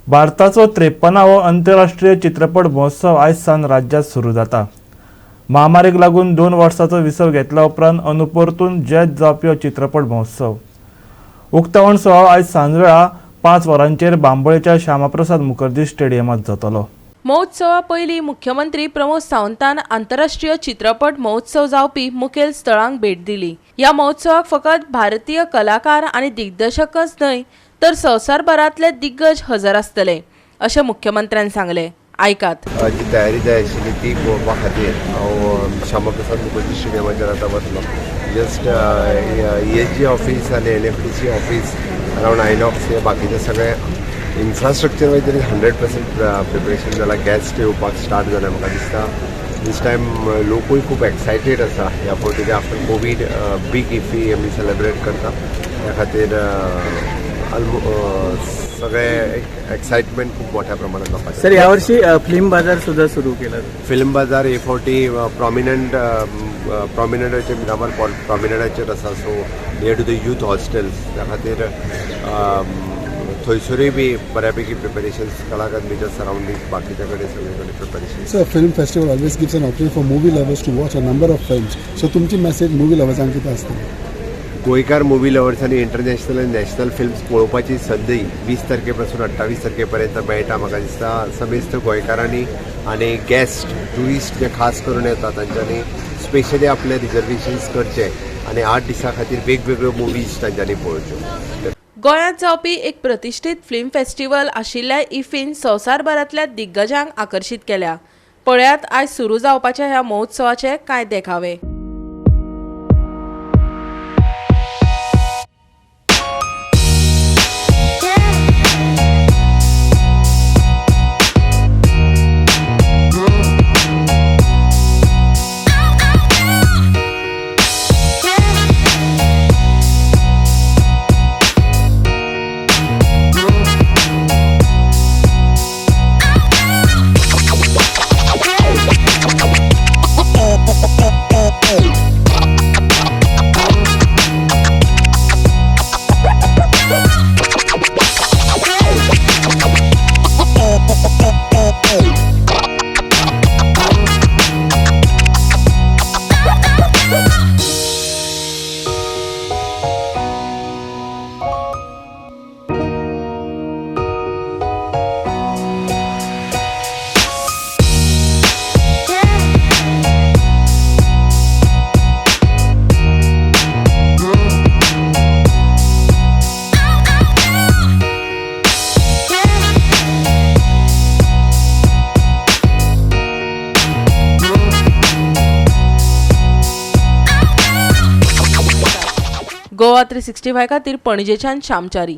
भारताचो 53वो आंतरराष्ट्रीय चित्रपट महोत्सव आयज सावन राज्यात सुरू जाता। महामारीक लागून 2 वर्सांचो विसव घेतल्या उपरांत अनुपरतून जैत जावपी हो चित्रपट महोत्सव। उक्तावण सुवाळो आयज सांजवेळा 5 वरांचेर बांबोळेच्या श्यामाप्रसाद मुखर्जी स्टेडियमांत जातलो। महोत्सवा पयलीं मुख्यमंत्री प्रमोद सावंतान आंतरराष्ट्रीय चित्रपट महोत्सव जावपी मुखेल स्थळांक भेट दिली। ह्या महोत्सवाक फकत भारतीय कलाकार आनी दिग्दर्शकच न्हय तर संवसारभरांतले दिग्गज हजर आसतले अशें मुख्यमंत्र्यान सांगले। आयकात। जी तयारी जाय आशिल्ली ती पळोवपा खातीर हांव श्यामाप्रसाद मुखर्जी स्टेडियमाचेर आतां वतलो। जस्ट ESG ऑफिस आनी NFDC ऑफिस अरावंड आयनॉक्स हे बाकीचे सगळे इन्फ्रास्ट्रक्चर वायज तरी 100% प्रिपरेशन जाला। गेस्ट येवपाक स्टार्ट जाले म्हाका दिसता। दिस टायम लोकूय खूब एक्सायटेड आसा ह्या फावटी आफ्टर कोवीड बीग इफी आमी सेलेब्रेट करता त्या खातीर सगळे एक्साइटमेंट खूप मोठ्या प्रमाणात लोकांचे। सर ह्या वर्षी फिल्म बाजार सुद्धा सुरू केला। फिल्म बाजार हे फावटी प्रॉमिनंटाचेर मिरामार प्रॉमिनंटाचेर आसा। So near to the youth hostels त्या खातीर थंयसरूय बी बऱ्यापैकी प्रिपरेशन्स कलाकार मेजर सराउंडिंग्स बाकीच्या कडेन सगळे कडेन preparation. Sir film festival always gives an opportunity for movie lovers to watch a number of films. So तुमची मेसेज मूवी लवर्सांक कितें आसतली? गोयकार मूवी लवर्सांनी इंटरनॅशनल आनी नॅशनल फिल्म्स पळोवपाची संदी 20 तारखेपासून 28 तारखेपर्यंत मेळटा। म्हाका दिसता समेस्त गोंयकारांनी आनी गेस्ट ट्युरिस्ट जे खास करून येतात तांच्यांनी स्पेशली आपले रिजर्वेशन्स करचे आनी 8 दिसां खातीर वेगवेगळ्यो मुवीज तांच्यांनी पळोवच्यो। गोंयांत जावपी एक प्रतिश्ठीत फिल्म फेस्टिवल आशिल्ल्या इफीन संवसारभरांतल्या दिग्गजांक आकर्षित केल्या। पळयात आयज सुरू जावपाच्या ह्या महोत्सवाचे कांय देखावे। गोवा 365 खातीर पणजेच्यान श्यामचारी।